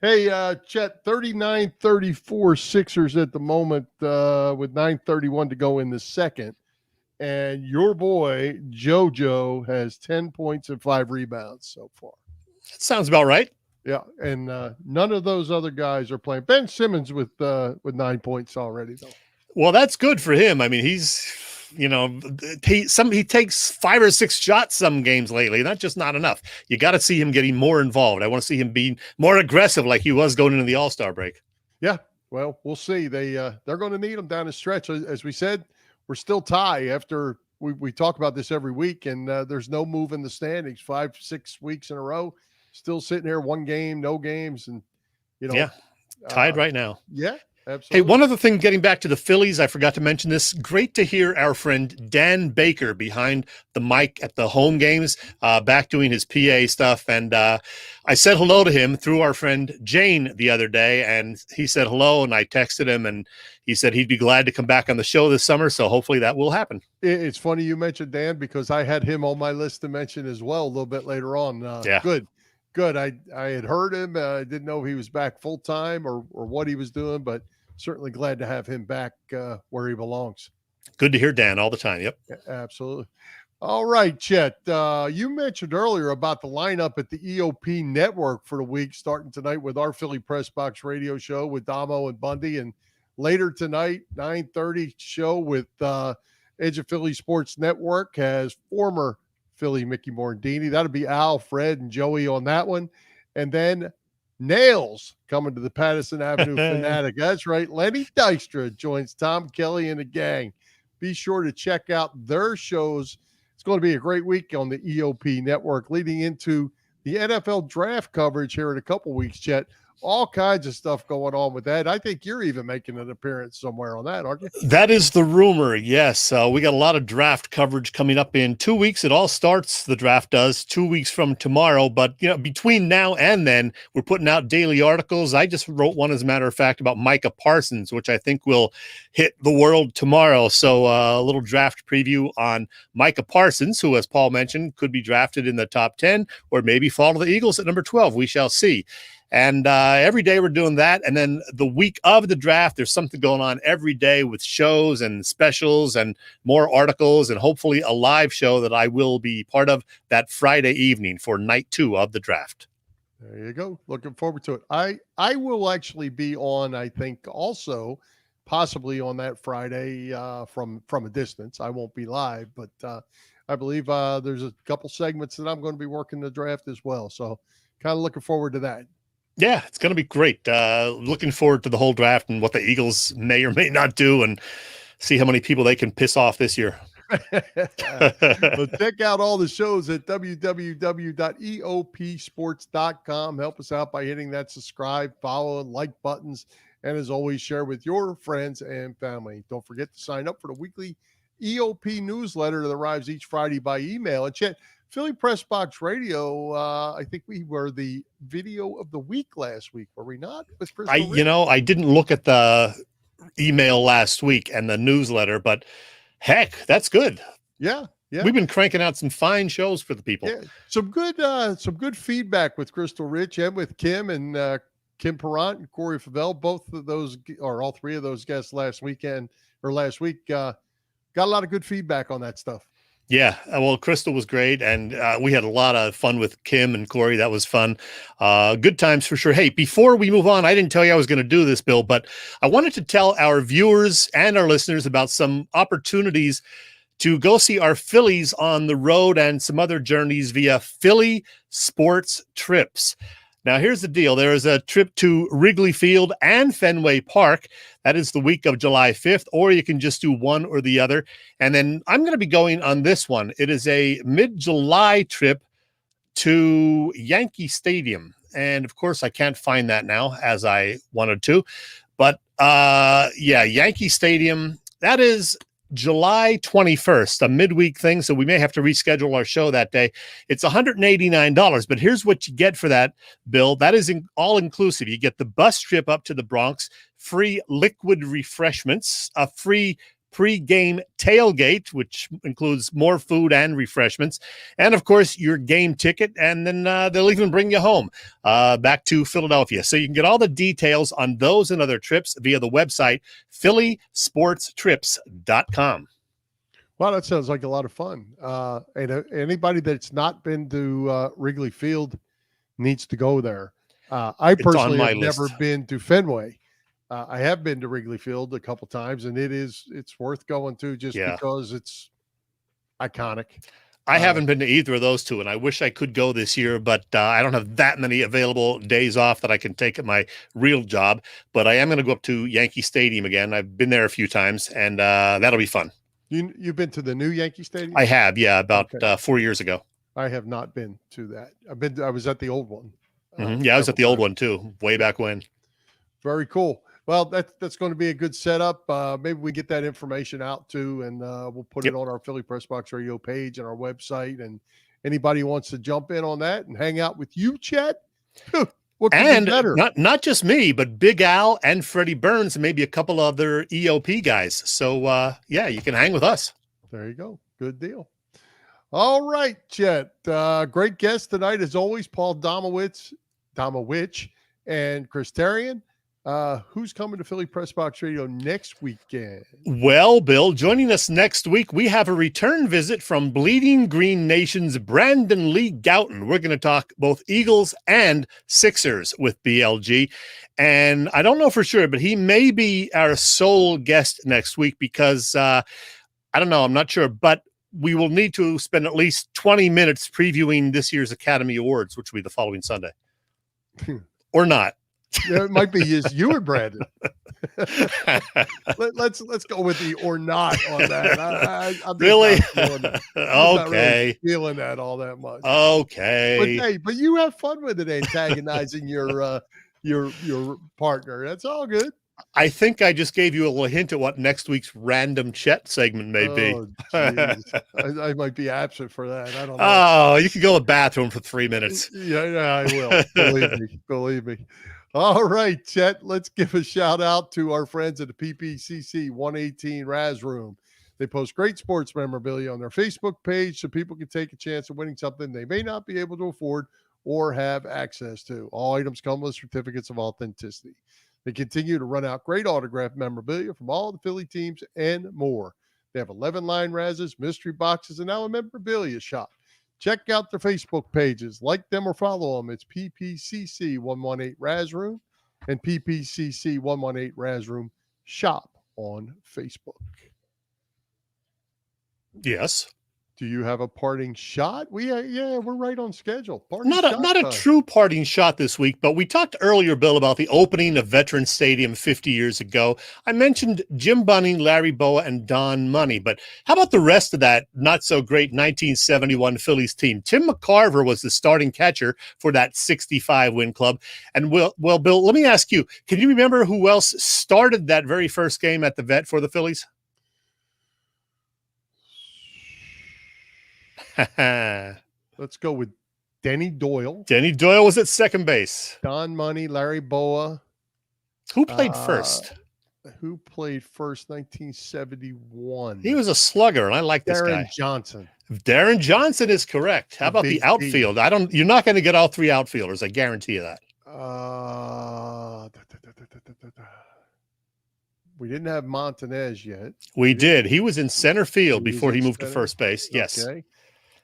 Hey, Chet, 39-34 Sixers at the moment with 9:31 to go in the second. And your boy, JoJo, has 10 points and 5 rebounds so far. That sounds about right. Yeah, and none of those other guys are playing. Ben Simmons with 9 points already, though. Well, that's good for him. I mean, he's, you know, he takes 5 or 6 shots some games lately. That's just not enough. You got to see him getting more involved. I want to see him being more aggressive like he was going into the All-Star break. Yeah, well, we'll see. They're going to need him down the stretch. As we said, we're still tied after we talk about this every week, and there's no move in the standings. 5-6 weeks in a row, still sitting here, 1 game, no games, and, you know. Yeah, tied right now. Yeah. Absolutely. Hey, one other thing, getting back to the Phillies, I forgot to mention this. Great to hear our friend Dan Baker behind the mic at the home games, back doing his PA stuff. And I said hello to him through our friend Jane the other day, and he said hello, and I texted him, and he said he'd be glad to come back on the show this summer, so hopefully that will happen. It's funny you mentioned Dan because I had him on my list to mention as well a little bit later on. Yeah. Good. I had heard him. I didn't know he was back full-time or what he was doing, but certainly glad to have him back where he belongs. Good to hear Dan all the time. Yep. Yeah, absolutely. All right, Chet. You mentioned earlier about the lineup at the EOP network for the week, starting tonight with our Philly Pressbox radio show with Damo and Bundy, and later tonight, 9:30 show with Edge of Philly Sports Network has former Philly Mickey Morandini. That'll be Al, Fred, and Joey on that one. And then Nails coming to the Patterson Avenue Fanatic. That's right. Lenny Dystra joins Tom Kelly and the gang. Be sure to check out their shows. It's going to be a great week on the EOP network leading into the NFL draft coverage here in a couple weeks, Chet. all kinds of stuff going on with that. I think you're even making an appearance somewhere on that, aren't you? That is the rumor. Yes. We got a lot of draft coverage coming up in 2 weeks. It all starts, the draft does, 2 weeks from tomorrow. But, between now and then, we're putting out daily articles. I just wrote one, as a matter of fact, about Micah Parsons, which I think will hit the world tomorrow. So a little draft preview on Micah Parsons, who, as Paul mentioned, could be drafted in the top 10 or maybe fall to the Eagles at number 12. We shall see. And every day we're doing that. And then the week of the draft, there's something going on every day with shows and specials and more articles and hopefully a live show that I will be part of that Friday evening for night 2 of the draft. There you go. Looking forward to it. I will actually be on, I think, also possibly on that Friday from a distance. I won't be live, but I believe there's a couple segments that I'm going to be working the draft as well. So kind of looking forward to that. Yeah, it's going to be great. Looking forward to the whole draft and what the Eagles may or may not do and see how many people they can piss off this year. Well, check out all the shows at www.eopsports.com. Help us out by hitting that subscribe, follow, and like buttons. And as always, share with your friends and family. Don't forget to sign up for the weekly EOP newsletter that arrives each Friday by email. And Chet, Philly Pressbox Radio, I think we were the video of the week last week, were we not? With I didn't look at the email last week and the newsletter, but heck, that's good. Yeah. We've been cranking out some fine shows for the people. Yeah, some good feedback with Crystal Rich and with Kim and Kim Perrant and Corey Favell. Both of those, or all three of those guests last week, got a lot of good feedback on that stuff. Yeah, well, Crystal was great, and we had a lot of fun with Kim and Corey. That was fun. Good times for sure. Hey, before we move on, I didn't tell you I was going to do this, Bill, but I wanted to tell our viewers and our listeners about some opportunities to go see our Phillies on the road and some other journeys via Philly Sports Trips. Now, here's the deal. There is a trip to Wrigley Field and Fenway Park. That is the week of July 5th, or you can just do one or the other. And then I'm going to be going on this one. It is a mid-July trip to Yankee Stadium. And, of course, I can't find that now as I wanted to. But, Yankee Stadium, that is July 21st, a midweek thing, so we may have to reschedule our show that day. It's $189, but here's what you get for that, Bill. That is all inclusive. You get the bus trip up to the Bronx, free liquid refreshments, a free pre-game tailgate, which includes more food and refreshments, and of course your game ticket, and then they'll even bring you home back to Philadelphia. So you can get all the details on those and other trips via the website phillysportstrips.com. Wow, that sounds like a lot of fun. And anybody that's not been to Wrigley Field needs to go there. I personally have never been to Fenway. I have been to Wrigley Field a couple times, and it's worth going to just because it's iconic. I haven't been to either of those two, and I wish I could go this year, but I don't have that many available days off that I can take at my real job. But I am going to go up to Yankee Stadium again. I've been there a few times, and that'll be fun. You've been to the new Yankee Stadium? I have, about 4 years ago. I have not been to that. I was at the old one. I was at the old one too, way back when. Very cool. Well, that's going to be a good setup. Maybe we get that information out too, and we'll put it on our Philly Pressbox Radio page and our website. And anybody who wants to jump in on that and hang out with you, Chet, what could be better? Not just me, but Big Al and Freddie Burns and maybe a couple other EOP guys. So you can hang with us. There you go. Good deal. All right, Chet. Great guest tonight, as always, Paul Domowitch, and Chris Therien. Who's coming to Philly Pressbox Radio next weekend? Well, Bill, joining us next week, we have a return visit from Bleeding Green Nation's Brandon Lee Gouton. We're going to talk both Eagles and Sixers with BLG. And I don't know for sure, but he may be our sole guest next week because I don't know. I'm not sure, but we will need to spend at least 20 minutes previewing this year's Academy Awards, which will be the following Sunday. Or not. Yeah, it might be you and Brandon. Let's go with the or not on that. I'm really? Okay. Not really feeling that all that much. Okay. But you have fun with it, antagonizing your your partner. That's all good. I think I just gave you a little hint at what next week's random Chet segment may be. I might be absent for that. I don't know. Oh, you can go to the bathroom for 3 minutes. Yeah, I will. Believe me. All right, Chet, let's give a shout out to our friends at the PPCC 118 Raz Room. They post great sports memorabilia on their Facebook page so people can take a chance of winning something they may not be able to afford or have access to. All items come with certificates of authenticity. They continue to run out great autographed memorabilia from all the Philly teams and more. They have 11 line razzes, mystery boxes, and now a memorabilia shop. Check out their Facebook pages. Like them or follow them. It's PPCC 118 Raz Room and PPCC 118 Raz Room Shop on Facebook. Yes. Do you have a parting shot? We're right on schedule. Not a true parting shot this week, but we talked earlier, Bill, about the opening of Veterans Stadium 50 years ago. I mentioned Jim Bunning, Larry Boa, and Don Money, but how about the rest of that not so great 1971 Phillies team? Tim McCarver was the starting catcher for that 65 win club. And well, Bill, let me ask you, can you remember who else started that very first game at the Vet for the Phillies? Let's go with Denny Doyle. Denny Doyle was at second base. Don Money, Larry Boa. Who played first? Who played first? 1971. He was a slugger, and I like this guy. Darren Johnson. Darren Johnson is correct. How about the outfield? You're not going to get all three outfielders. I guarantee you that. We didn't have Montanez yet. We did. He was in center field before he moved to first base. Yes. Okay.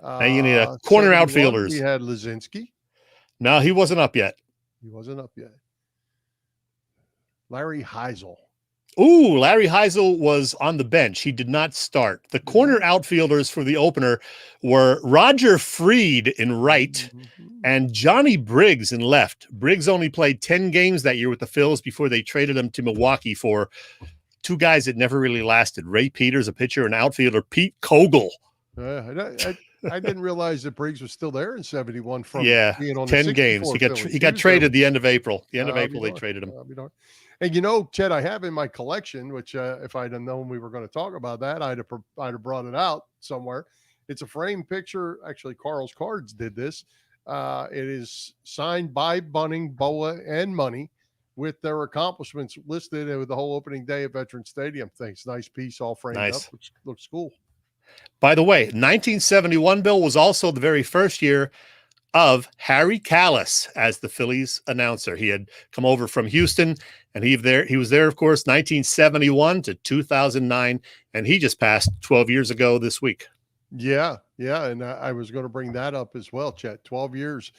Now you need a corner outfielders. We had Lazinski. No, he wasn't up yet. Larry Heisel. Ooh, Larry Heisel was on the bench. He did not start. The corner outfielders for the opener were Roger Freed in right and Johnny Briggs in left. Briggs only played 10 games that year with the Phils before they traded him to Milwaukee for two guys that never really lasted. Ray Peters, a pitcher, and outfielder Pete Kogel. I didn't realize that Briggs was still there in 71 from being on 10 the games. He got traded at the end of April. The end of April, they traded him. And Chet, I have in my collection, which if I'd have known we were going to talk about that, I'd have brought it out somewhere. It's a framed picture. Actually, Carl's Cards did this. It is signed by Bunning, Boa, and Money with their accomplishments listed with the whole opening day at Veterans Stadium. Thanks. Nice piece, all framed up, which looks cool. By the way, 1971, Bill, was also the very first year of Harry Callis as the Phillies announcer. He had come over from Houston, and he was there, of course, 1971 to 2009, and he just passed 12 years ago this week. Yeah, and I was going to bring that up as well, Chet. 12 years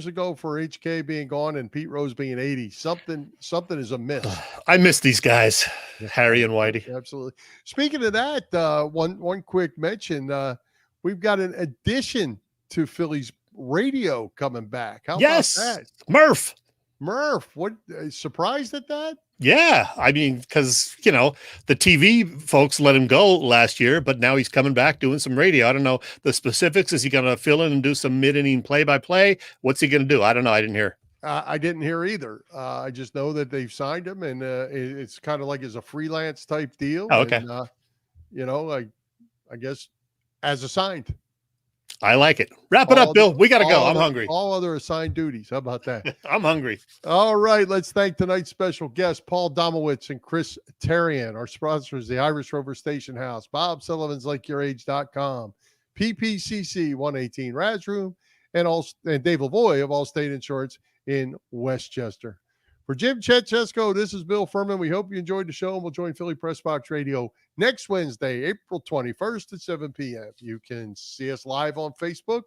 ago for HK being gone and Pete Rose being 80. Something is amiss. I miss these guys, Harry and Whitey. Absolutely. Speaking of that, one quick mention. We've got an addition to Phillies radio coming back. How about that? Murph. What, surprised at that? Yeah. I mean, because, the TV folks let him go last year, but now he's coming back doing some radio. I don't know the specifics. Is he going to fill in and do some mid-inning play-by-play? What's he going to do? I don't know. I didn't hear. I didn't hear either. I just know that they've signed him, and it's kind of like as a freelance type deal. Oh, okay. And, I guess as assigned. I like it. Wrap it up, Bill. We got to go. I'm hungry. All other assigned duties. How about that? I'm hungry. All right. Let's thank tonight's special guests, Paul Domowitch and Chris Therien. Our sponsors, the Irish Rover Station House, Bob Sullivan's LakeYourAge.com, PPCC 118 Raz Room, and Dave Lavoie of Allstate Insurance in Westchester. For Jim Chet Chesko, this is Bill Furman. We hope you enjoyed the show, and we'll join Philly Pressbox Radio next Wednesday, April 21st at 7 p.m. You can see us live on Facebook,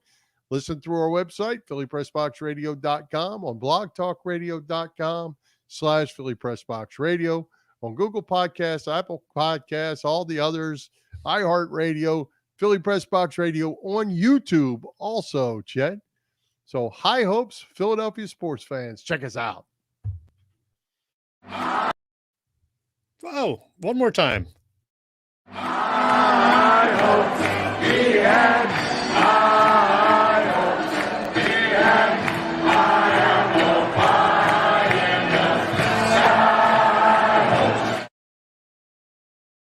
listen through our website, phillypressboxradio.com, on blogtalkradio.com/Philly Pressbox Radio, on Google Podcasts, Apple Podcasts, all the others, iHeartRadio, Philly Pressbox Radio on YouTube also, Chet. So high hopes, Philadelphia sports fans. Check us out. Oh, one more time.